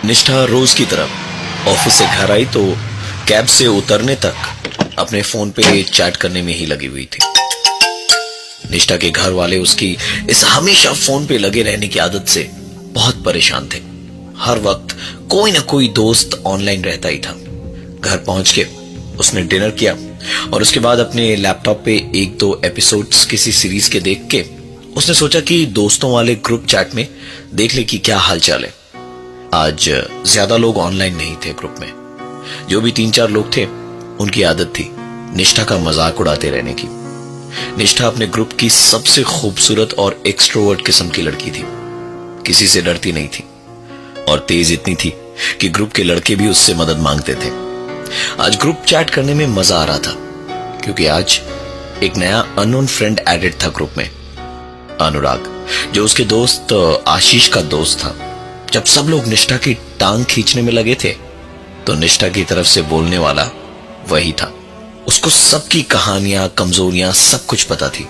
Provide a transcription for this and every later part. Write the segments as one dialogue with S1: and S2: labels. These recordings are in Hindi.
S1: निष्ठा रोज की तरह ऑफिस से घर आई तो कैब से उतरने तक अपने फोन पे चैट करने में ही लगी हुई थी। निष्ठा के घर वाले उसकी इस हमेशा फोन पे लगे रहने की आदत से बहुत परेशान थे। हर वक्त कोई ना कोई दोस्त ऑनलाइन रहता ही था। घर पहुंच के उसने डिनर किया और उसके बाद अपने लैपटॉप पे एक दो एपिसोड्स किसी सीरीज के देख के उसने सोचा कि दोस्तों वाले ग्रुप चैट में देख ले कि क्या हालचाल है। आज ज्यादा लोग ऑनलाइन नहीं थे ग्रुप में। जो भी 3-4 लोग थे उनकी आदत थी निष्ठा का मजाक उड़ाते रहने की। निष्ठा अपने ग्रुप की सबसे खूबसूरत और एक्सट्रोवर्ट किस्म की लड़की थी। किसी से डरती नहीं थी और तेज इतनी थी कि ग्रुप के लड़के भी उससे मदद मांगते थे। आज ग्रुप चैट करने में मजा आ रहा था क्योंकि आज एक नया अननोन फ्रेंड एडेड था ग्रुप में, अनुराग, जो उसके दोस्त आशीष का दोस्त था। जब सब लोग निष्ठा की टांग खींचने में लगे थे तो निष्ठा की तरफ से बोलने वाला वही था। उसको सबकी कहानियां, कमजोरियां सब कुछ पता थी।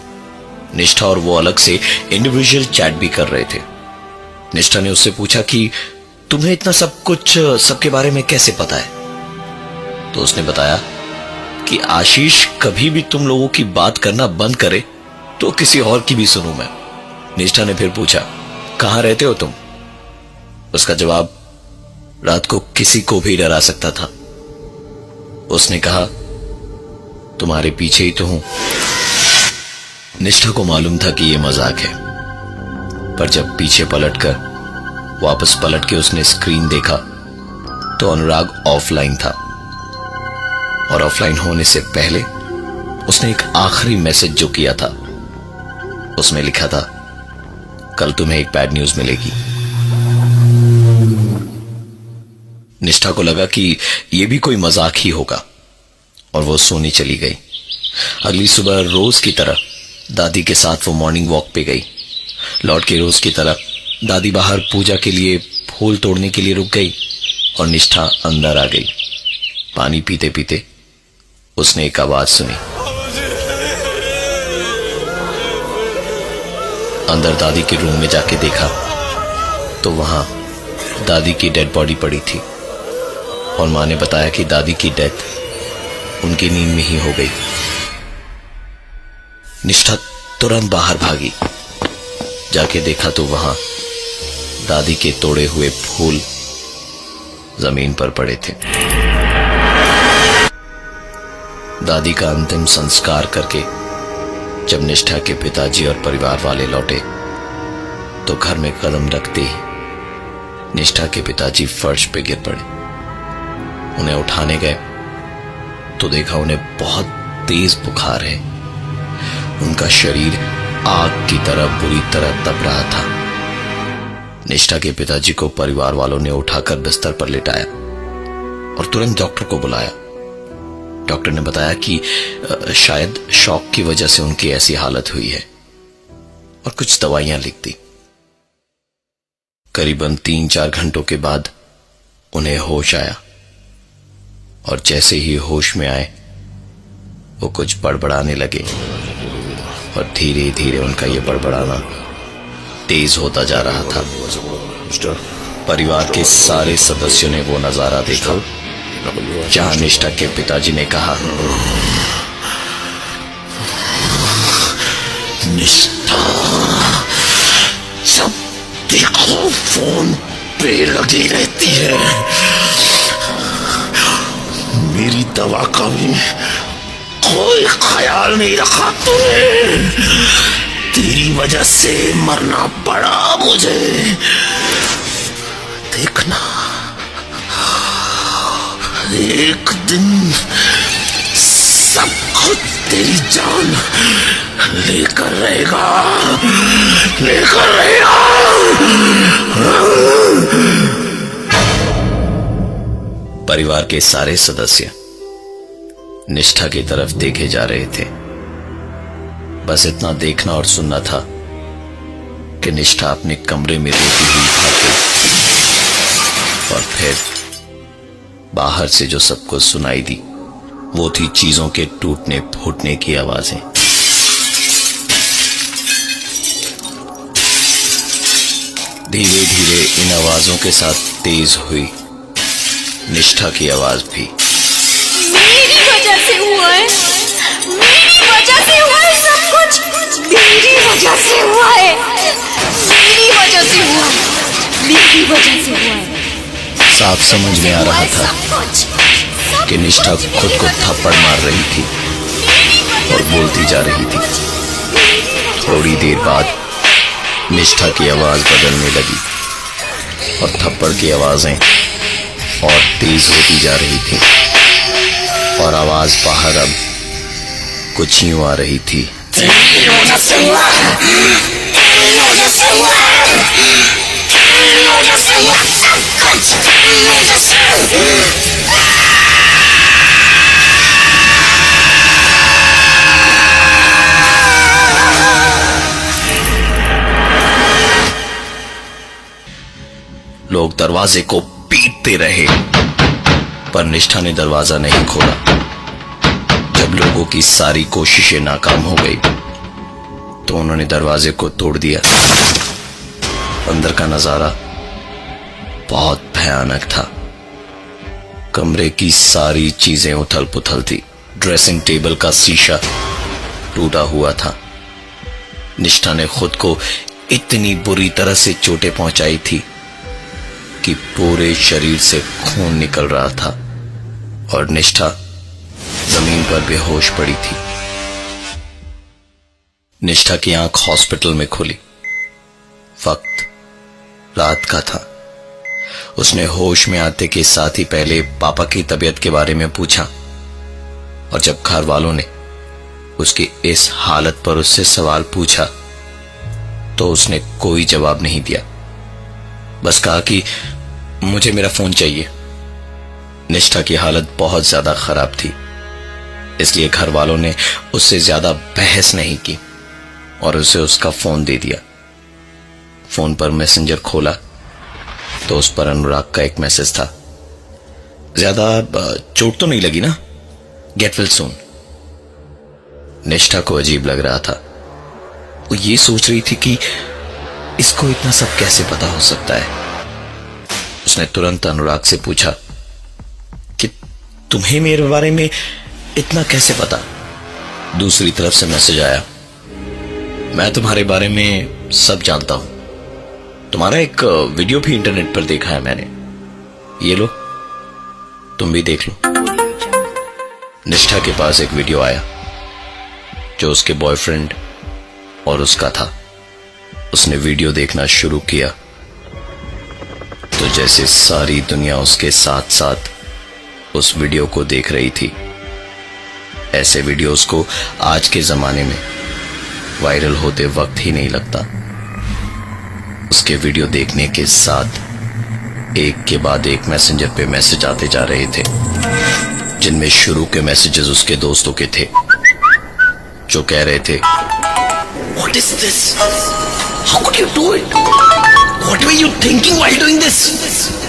S1: निष्ठा और वो अलग से इंडिविजुअल चैट भी कर रहे थे। निष्ठा ने उससे पूछा कि तुम्हें इतना सब कुछ सबके बारे में कैसे पता है? तो उसने बताया कि आशीष कभी भी तुम लोगों की बात करना बंद करे तो किसी और की भी सुनूं मैं। निष्ठा ने फिर पूछा, कहां रहते हो तुम? उसका जवाब रात को किसी को भी डरा सकता था। उसने कहा, तुम्हारे पीछे ही तो हूं। निष्ठा को मालूम था कि यह मजाक है, पर जब पीछे पलटकर वापस पलट के उसने स्क्रीन देखा तो अनुराग ऑफलाइन था। और ऑफलाइन होने से पहले उसने एक आखिरी मैसेज जो किया था उसमें लिखा था, कल तुम्हें एक बैड न्यूज मिलेगी। निष्ठा को लगा कि यह भी कोई मजाक ही होगा और वो सोने चली गई। अगली सुबह रोज की तरह दादी के साथ वो मॉर्निंग वॉक पे गई। लौट के रोज की तरह दादी बाहर पूजा के लिए फूल तोड़ने के लिए रुक गई और निष्ठा अंदर आ गई। पानी पीते पीते उसने एक आवाज सुनी। अंदर दादी के रूम में जाके देखा तो वहां दादी की डेड बॉडी पड़ी थी और मां ने बताया कि दादी की डेथ उनकी नींद में ही हो गई। निष्ठा तुरंत बाहर भागी। जाके देखा तो वहां दादी के तोड़े हुए फूल जमीन पर पड़े थे। दादी का अंतिम संस्कार करके जब निष्ठा के पिताजी और परिवार वाले लौटे तो घर में कदम रखते ही निष्ठा के पिताजी फर्श पे गिर पड़े। उन्हें उठाने गए तो देखा उन्हें बहुत तेज बुखार है। उनका शरीर आग की तरह बुरी तरह तप रहा था। निष्ठा के पिताजी को परिवार वालों ने उठाकर बिस्तर पर लिटाया और तुरंत डॉक्टर को बुलाया। डॉक्टर ने बताया कि शायद शॉक की वजह से उनकी ऐसी हालत हुई है और कुछ दवाइयां लिख दी। करीबन 3-4 घंटों के बाद उन्हें होश आया और जैसे ही होश में आए वो कुछ बड़बड़ाने लगे और धीरे धीरे उनका ये बड़बड़ाना तेज होता जा रहा था। परिवार के सारे सदस्यों ने वो नजारा देखा जहां निष्ठा के पिताजी ने कहा, निष्ठा जब देखो फोन पे लगी रहती है, मेरी दवा का भी कोई ख्याल नहीं रखा तूने। तेरी वजह से मरना पड़ा मुझे। देखना एक दिन सब कुछ तेरी जान लेकर रहेगा। परिवार के सारे सदस्य निष्ठा की तरफ देखे जा रहे थे। बस इतना देखना और सुनना था कि निष्ठा अपने कमरे में रोती हुई भाग गई और फिर बाहर से जो सबको सुनाई दी वो थी चीजों के टूटने फूटने की आवाजें। धीरे धीरे इन आवाजों के साथ तेज हुई निष्ठा की आवाज भी।
S2: मेरी वजह से हुआ है, मेरी वजह से हुआ है सब कुछ, मेरी वजह से हुआ है, मेरी वजह से हुआ है, मेरी वजह से हुआ है।
S1: साफ समझ में आ रहा था कि निष्ठा खुद को थप्पड़ मार रही थी और बोलती जा रही थी। थोड़ी देर बाद निष्ठा की आवाज बदलने लगी और थप्पड़ की आवाजें और तेज होती जा रही थी और आवाज बाहर अब कुछ यूं आ रही थी। लोग दरवाजे को पीटते रहे पर निष्ठा ने दरवाजा नहीं खोला। जब लोगों की सारी कोशिशें नाकाम हो गई तो उन्होंने दरवाजे को तोड़ दिया। अंदर का नजारा बहुत भयानक था। कमरे की सारी चीजें उथल पुथल थी। ड्रेसिंग टेबल का शीशा टूटा हुआ था। निष्ठा ने खुद को इतनी बुरी तरह से चोटें पहुंचाई थी कि पूरे शरीर से खून निकल रहा था और निष्ठा जमीन पर बेहोश पड़ी थी। निष्ठा की आंख हॉस्पिटल में खुली। वक्त रात का था। उसने होश में आते के साथ ही पहले पापा की तबीयत के बारे में पूछा और जब घर वालों ने उसकी इस हालत पर उससे सवाल पूछा तो उसने कोई जवाब नहीं दिया। बस कहा कि मुझे मेरा फोन चाहिए। निष्ठा की हालत बहुत ज्यादा खराब थी, इसलिए घर वालों ने उससे ज्यादा बहस नहीं की और उसे उसका फोन दे दिया। फोन पर मैसेंजर खोला तो उस पर अनुराग का एक मैसेज था। ज्यादा चोट तो नहीं लगी ना? Get well soon. निष्ठा को अजीब लग रहा था। वो ये सोच रही थी कि इसको इतना सब कैसे पता हो सकता है। उसने तुरंत अनुराग से पूछा कि तुम्हें मेरे बारे में इतना कैसे पता? दूसरी तरफ से मैसेज आया, मैं तुम्हारे बारे में सब जानता हूं। तुम्हारा एक वीडियो भी इंटरनेट पर देखा है मैंने। ये लो, तुम भी देख लो। निष्ठा के पास एक वीडियो आया जो उसके बॉयफ्रेंड और उसका था। उसने वीडियो देखना शुरू किया तो जैसे सारी दुनिया उसके साथ साथ उस वीडियो को देख रही थी। ऐसे वीडियोस को आज के जमाने में वायरल होते वक्त ही नहीं लगता। उसके वीडियो देखने के साथ एक के बाद एक मैसेंजर पे मैसेज आते जा रहे थे, जिनमें शुरू के मैसेजेस उसके दोस्तों के थे जो कह रहे थे, What is this? How could you do it? What were you thinking while doing this?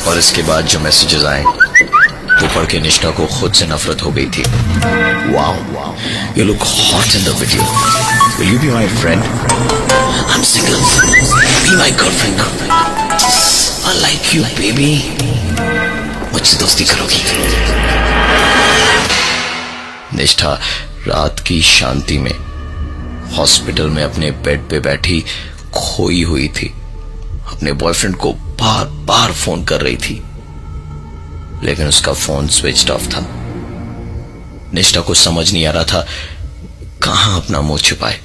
S1: और इसके बाद जो मैसेजेस आए वो पढ़ के निष्ठा को खुद से नफरत हो गई थी। Wow, you look hot in the video. Will you be my friend? I'm single. Be my girlfriend. I like you, baby. मुझसे दोस्ती करोगी? निष्ठा रात की शांति में हॉस्पिटल में अपने बेड पे बैठी खोई हुई थी। अपने बॉयफ्रेंड को बार बार फोन कर रही थी लेकिन उसका फोन स्विच ऑफ था। निष्ठा को समझ नहीं आ रहा था कहां अपना मुंह छुपाए,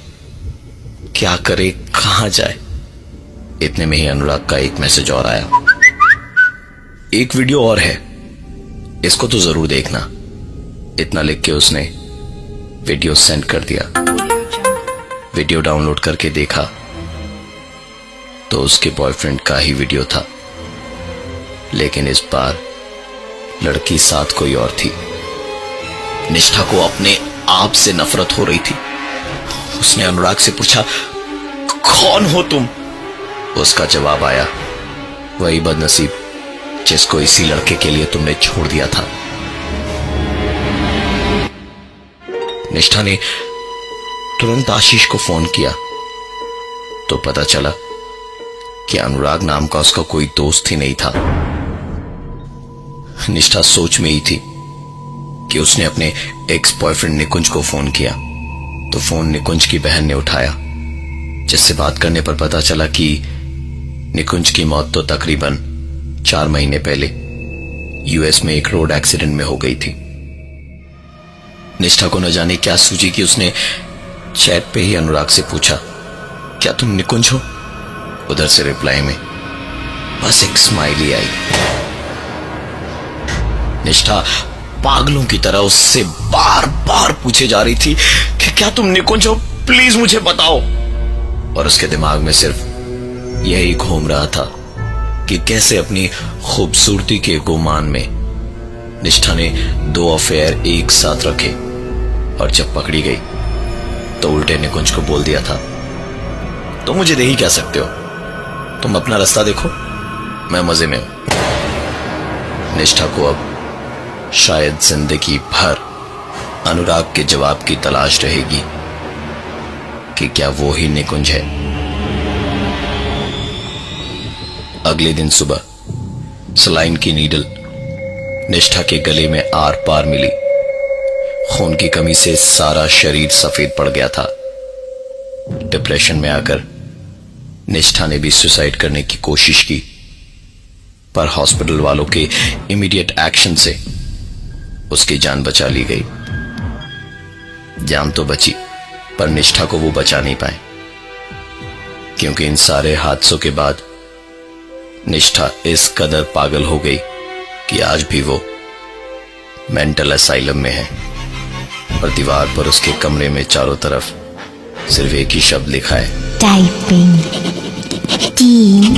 S1: क्या करे, कहां जाए। इतने में ही अनुराग का एक मैसेज और आया, एक वीडियो और है, इसको तो जरूर देखना। इतना लिख के उसने वीडियो सेंड कर दिया। वीडियो डाउनलोड करके देखा तो उसके बॉयफ्रेंड का ही वीडियो था, लेकिन इस बार लड़की साथ कोई और थी। निष्ठा को अपने आप से नफरत हो रही थी। उसने अनुराग से पूछा, कौन हो तुम? उसका जवाब आया, वही बदनसीब जिसको इसी लड़के के लिए तुमने छोड़ दिया था। निष्ठा ने तुरंत आशीष को फोन किया तो पता चला कि अनुराग नाम का उसका कोई दोस्त ही नहीं था। निष्ठा सोच में ही थी कि उसने अपने एक्स बॉयफ्रेंड निकुंज को फोन किया तो फोन निकुंज की बहन ने उठाया, जिससे बात करने पर पता चला कि निकुंज की मौत तो तकरीबन 4 महीने पहले यूएस में एक रोड एक्सीडेंट में हो गई थी। निष्ठा को न जाने क्या सूझी कि उसने चैट पे ही अनुराग से पूछा, क्या तुम निकुंज हो? उधर से रिप्लाई में बस एक स्माइली आई। निष्ठा पागलों की तरह उससे बार बार पूछे जा रही थी कि क्या तुम निकुंज हो, प्लीज मुझे बताओ। और उसके दिमाग में सिर्फ यही घूम रहा था कि कैसे अपनी खूबसूरती के गुमान में निष्ठा ने 2 अफेयर एक साथ रखे और जब पकड़ी गई तो उल्टे निकुंज को बोल दिया था, तुम मुझे दे ही क्या सकते हो, तुम अपना रास्ता देखो, मैं मजे में हूं। निष्ठा को अब शायद जिंदगी भर अनुराग के जवाब की तलाश रहेगी कि क्या वो ही निकुंज है। अगले दिन सुबह सलाइन की नीडल निष्ठा के गले में आर पार मिली। खून की कमी से सारा शरीर सफेद पड़ गया था। डिप्रेशन में आकर निष्ठा ने भी सुसाइड करने की कोशिश की, पर हॉस्पिटल वालों के इमीडिएट एक्शन से उसकी जान बचा ली गई। जान तो बची, पर निष्ठा को वो बचा नहीं पाए, क्योंकि इन सारे हादसों के बाद निष्ठा इस कदर पागल हो गई कि आज भी वो मेंटल असाइलम में है और दीवार पर उसके कमरे में चारों तरफ सिर्फ एक ही शब्द लिखा है,
S2: टाइपिंग TYPING